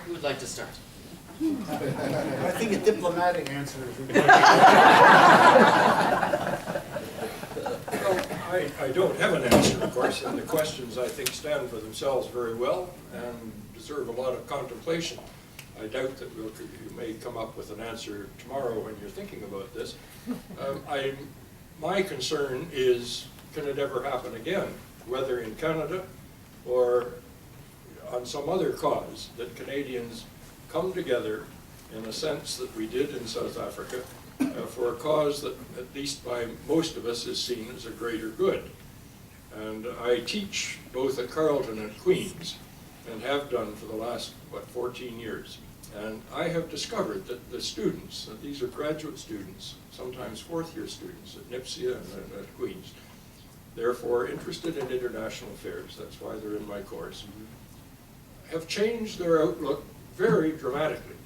Who would like to start? I think a diplomatic answer is required. Well, I don't have an answer, of course, and the questions I think stand for themselves very well and deserve a lot of contemplation. I doubt that you may come up with an answer tomorrow when you're thinking about this. My concern is, can it ever happen again, whether in Canada or on some other cause, that Canadians come together in a sense that we did in South Africa for a cause that, at least by most of us, is seen as a greater good. And I teach both at Carleton and Queen's, and have done for the last, 14 years. And I have discovered that the students, that these are graduate students, sometimes fourth-year students at NIPSIA and at Queen's, therefore interested in international affairs, that's why they're in my course, have changed their outlook very dramatically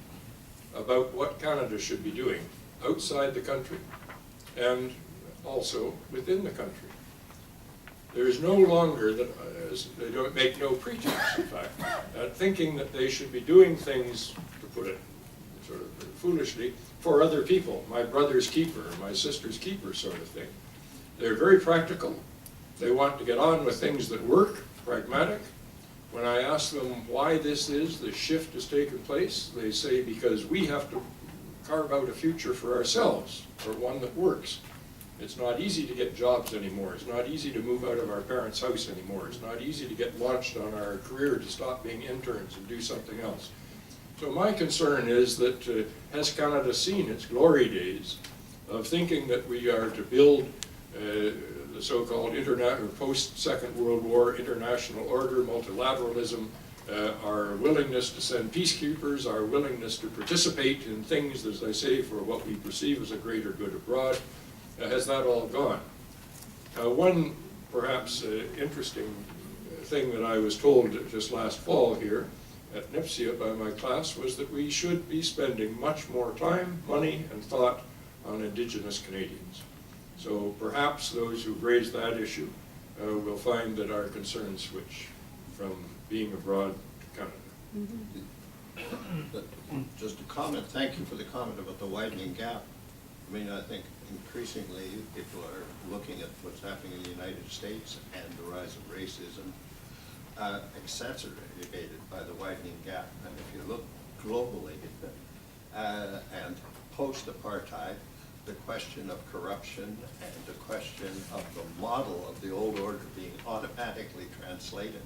about what Canada should be doing outside the country and also within the country. There is no longer, they don't make no pretense, in fact, at thinking that they should be doing things, to put it sort of foolishly, for other people, my brother's keeper, my sister's keeper sort of thing. They're very practical. They want to get on with things that work, pragmatic. When I ask them why this shift has taken place, they say because we have to carve out a future for ourselves, or one that works. It's not easy to get jobs anymore. It's not easy to move out of our parents' house anymore. It's not easy to get launched on our career to stop being interns and do something else. So my concern is that has Canada seen its glory days of thinking that we are to build the so-called post-Second World War international order, multilateralism, our willingness to send peacekeepers, our willingness to participate in things, as I say, for what we perceive as a greater good abroad, has that all gone? One perhaps interesting thing that I was told just last fall here at NIPSIA by my class was that we should be spending much more time, money, and thought on Indigenous Canadians. So perhaps those who've raised that issue will find that our concerns switch from being abroad to Canada. Just a comment, thank you for the comment about the widening gap. I mean, I think increasingly people are looking at what's happening in the United States and the rise of racism, exacerbated by the widening gap. And if you look globally, and post-apartheid, the question of corruption and the question of the model of the old order being automatically translated,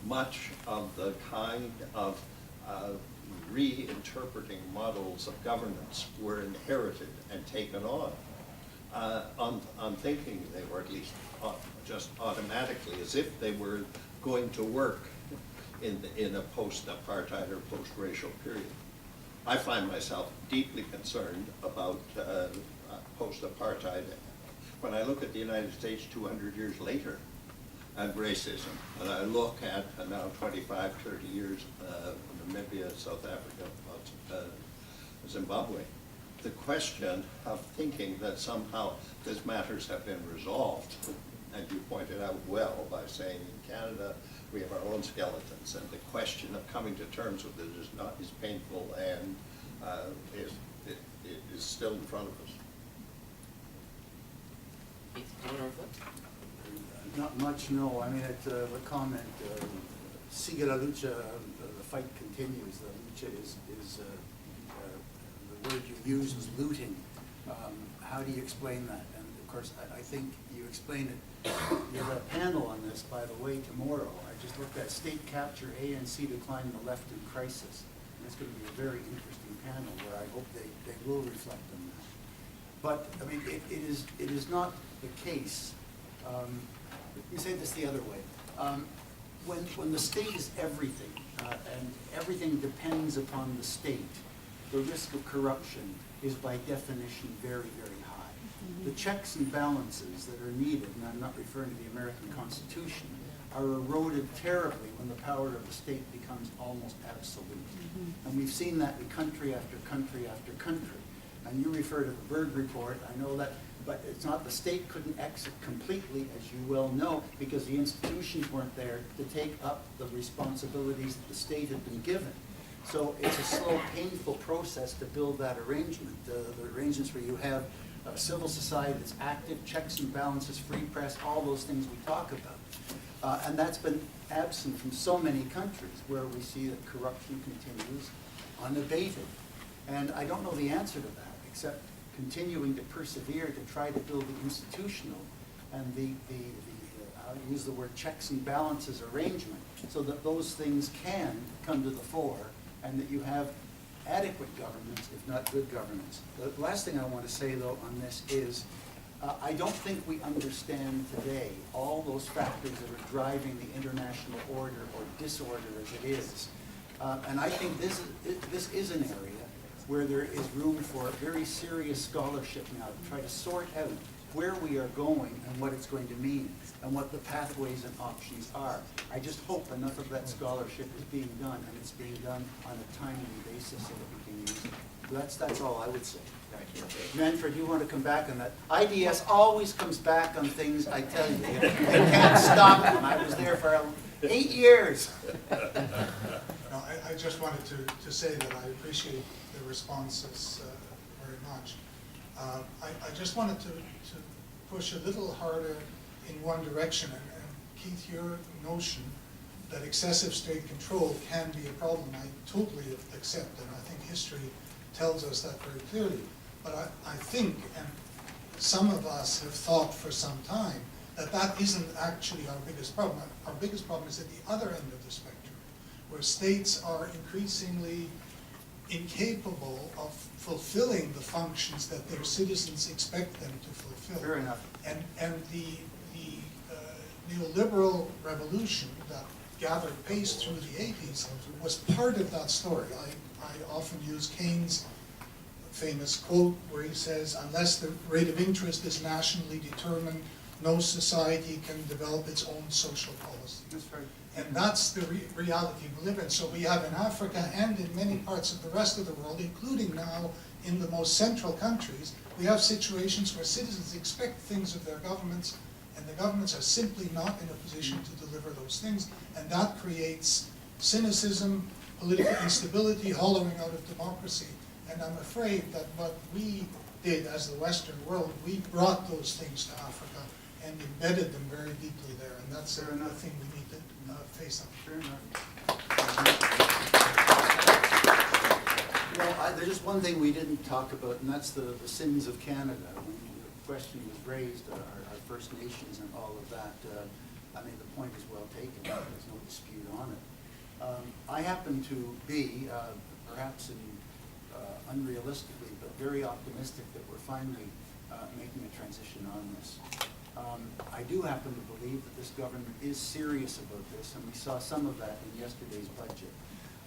much of the kind of reinterpreting models of governance were inherited and taken on thinking they were, at least just automatically, as if they were going to work in a post-apartheid or post-racial period. I find myself deeply concerned about post-apartheid when I look at the United States 200 years later and racism, and I look at now 25, 30 years, Namibia, South Africa, Zimbabwe. The question of thinking that somehow these matters have been resolved, and you pointed out well by saying in Canada we have our own skeletons, and the question of coming to terms with it is not as painful and it is still in front of us. Not much, no. I mean, the comment, sigue la lucha, the fight continues. The lucha is the word you use is looting. How do you explain that? And of course, I think you explain it. You have a panel on this, by the way, tomorrow. I just looked at state capture, ANC decline, the left in crisis. And it's going to be a very interesting panel where I hope they will reflect on that. But I mean, it is not the case. Let me say this the other way. When the state is everything, and everything depends upon the state, the risk of corruption is by definition very, very high. Mm-hmm. The checks and balances that are needed, and I'm not referring to the American Constitution, are eroded terribly when the power of the state becomes almost absolute. Mm-hmm. And we've seen that in country after country after country. And you refer to the Berg report, I know that, but it's not, the state couldn't exit completely, as you well know, because the institutions weren't there to take up the responsibilities that the state had been given. So it's a slow, painful process to build that arrangement. The arrangements where you have civil society that's active, checks and balances, free press, all those things we talk about. And that's been absent from so many countries where we see that corruption continues unabated. And I don't know the answer to that, except continuing to persevere to try to build the institutional and I'll use the word checks and balances arrangement, so that those things can come to the fore and that you have adequate governance, if not good governance. The last thing I want to say, though, on this is I don't think we understand today all those factors that are driving the international order or disorder as it is. And I think this is an area where there is room for very serious scholarship now to try to sort out where we are going and what it's going to mean and what the pathways and options are. I just hope enough of that scholarship is being done, and it's being done on a timely basis so that we can use it. So that's all I would say. Thank you. Manfred, you want to come back on that? IDS always comes back on things, I tell you. They can't stop them. I was there for 8 years. No, I just wanted to say that I appreciate the responses very much. I just wanted to push a little harder in one direction, and Keith, your notion that excessive state control can be a problem, I totally accept, and I think history tells us that very clearly. But I think, and some of us have thought for some time, that isn't actually our biggest problem. Our biggest problem is at the other end of the spectrum, where states are increasingly incapable of fulfilling the functions that their citizens expect them to fulfill. Fair enough. And the neoliberal revolution that gathered pace through the 80s was part of that story. I often use Keynes' famous quote where he says, unless the rate of interest is nationally determined, no society can develop its own social policy. That's right. And that's the reality we live in. So we have in Africa and in many parts of the rest of the world, including now in the most central countries, we have situations where citizens expect things of their governments, and the governments are simply not in a position to deliver those things. And that creates cynicism, political instability, hollowing out of democracy. And I'm afraid that what we did as the Western world, we brought those things to Africa and embedded them very deeply there. And that's another thing we need to face up. Fair enough. Well, there's just one thing we didn't talk about, and that's the sins of Canada. When the question was raised, our First Nations and all of that, I mean, the point is well taken. There's no dispute on it. I happen to be, perhaps unrealistically, but very optimistic that we're finally making a transition on this. I do happen to believe that this government is serious about this, and we saw some of that in yesterday's budget.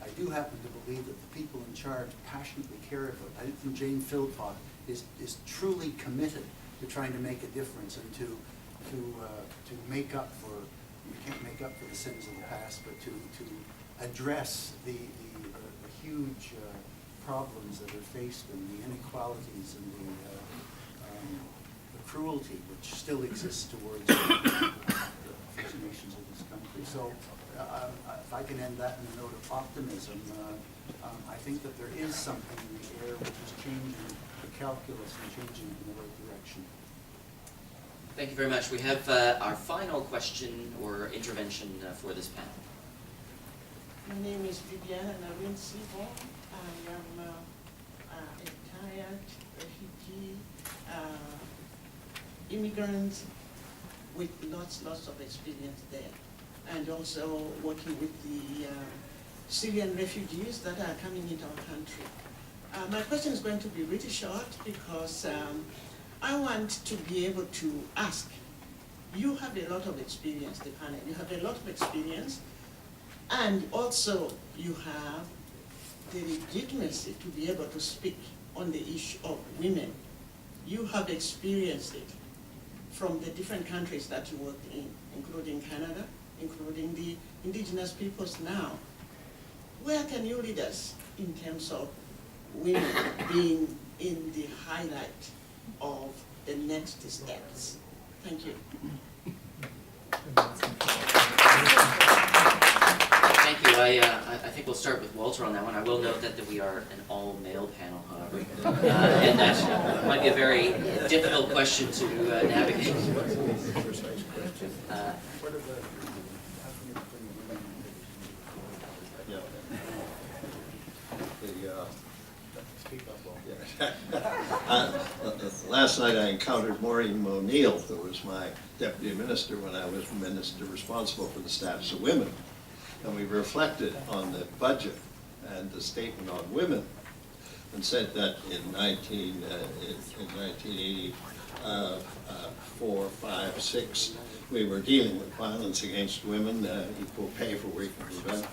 I do happen to believe that the people in charge passionately care about it. I think Jane Philpott is truly committed to trying to make a difference and to make up for, you can't make up for the sins of the past, but to address the huge problems that are faced and the inequalities and the cruelty which still exists towards the First Nations of this country. So if I can end that in a note of optimism, I think that there is something in the air which is changing the calculus and changing it in the right direction. Thank you very much. We have our final question or intervention for this panel. My name is Viviana Narin Sivon. I am a retired refugee immigrant with lots of experience there, and also working with the Syrian refugees that are coming into our country. My question is going to be really short because I want to be able to ask, you have a lot of experience, the panel, you have a lot of experience, and also you have the legitimacy to be able to speak on the issue of women. You have experienced it from the different countries that you worked in, including Canada, including the indigenous peoples now. Where can you lead us in terms of women being in the highlight of the next steps? Thank you. Thank you. I think we'll start with Walter on that one. I will note that we are an all-male panel, however, and that might be a very difficult question to navigate. Last night I encountered Maureen O'Neill, who was my deputy minister when I was minister responsible for the status of women. And we reflected on the budget and the statement on women and said that in 1984, 5, 6, we were dealing with violence against women, equal pay for work,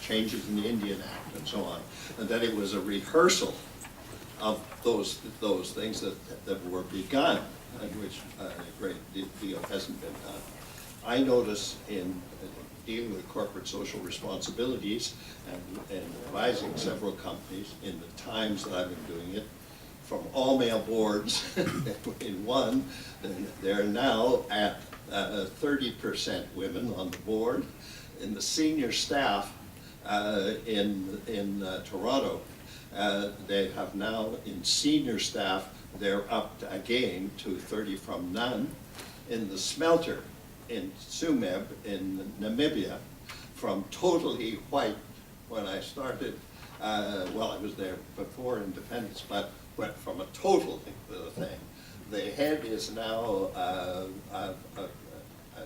changes in the Indian Act and so on, and that it was a rehearsal of those things that were begun, and which a great deal hasn't been done. I notice in dealing with corporate social responsibilities and advising several companies in the times that I've been doing it, from all-male boards in one, they're now at 30% women on the board. In the senior staff in Toronto, they have now, in senior staff, they're up again to 30 from none. In the smelter in Tsumeb in Namibia, from totally white when I started, well, I was there before independence, but went from a total thing. The head is now a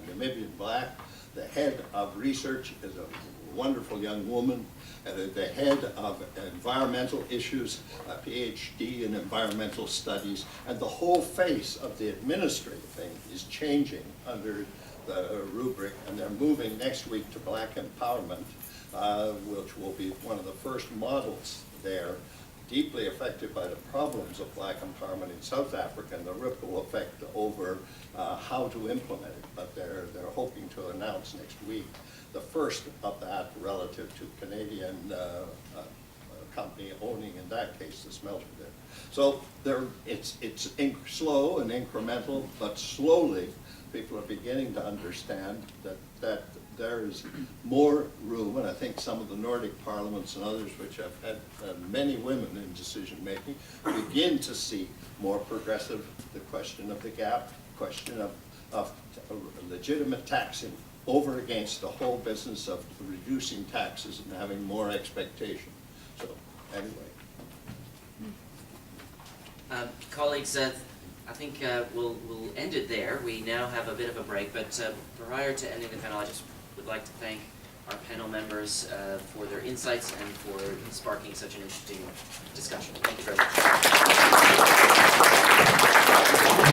Namibian black. The head of research is a wonderful young woman. The head of environmental issues, a PhD in environmental studies, and the whole face of the administrative thing is changing under the rubric, and they're moving next week to Black Empowerment, which will be one of the first models there, deeply affected by the problems of Black empowerment in South Africa and the ripple effect over how to implement it. But they're hoping to announce next week the first of that relative to Canadian company owning, in that case, the smelter there. So it's slow and incremental, but slowly people are beginning to understand that there is more room, and I think some of the Nordic parliaments and others which have had many women in decision making begin to see more progressive the question of the gap, question of legitimate taxing over against the whole business of reducing taxes and having more expectation. So anyway. Colleagues, I think we'll end it there. We now have a bit of a break, but prior to ending the panel, I just would like to thank our panel members for their insights and for sparking such an interesting discussion. Thank you very much.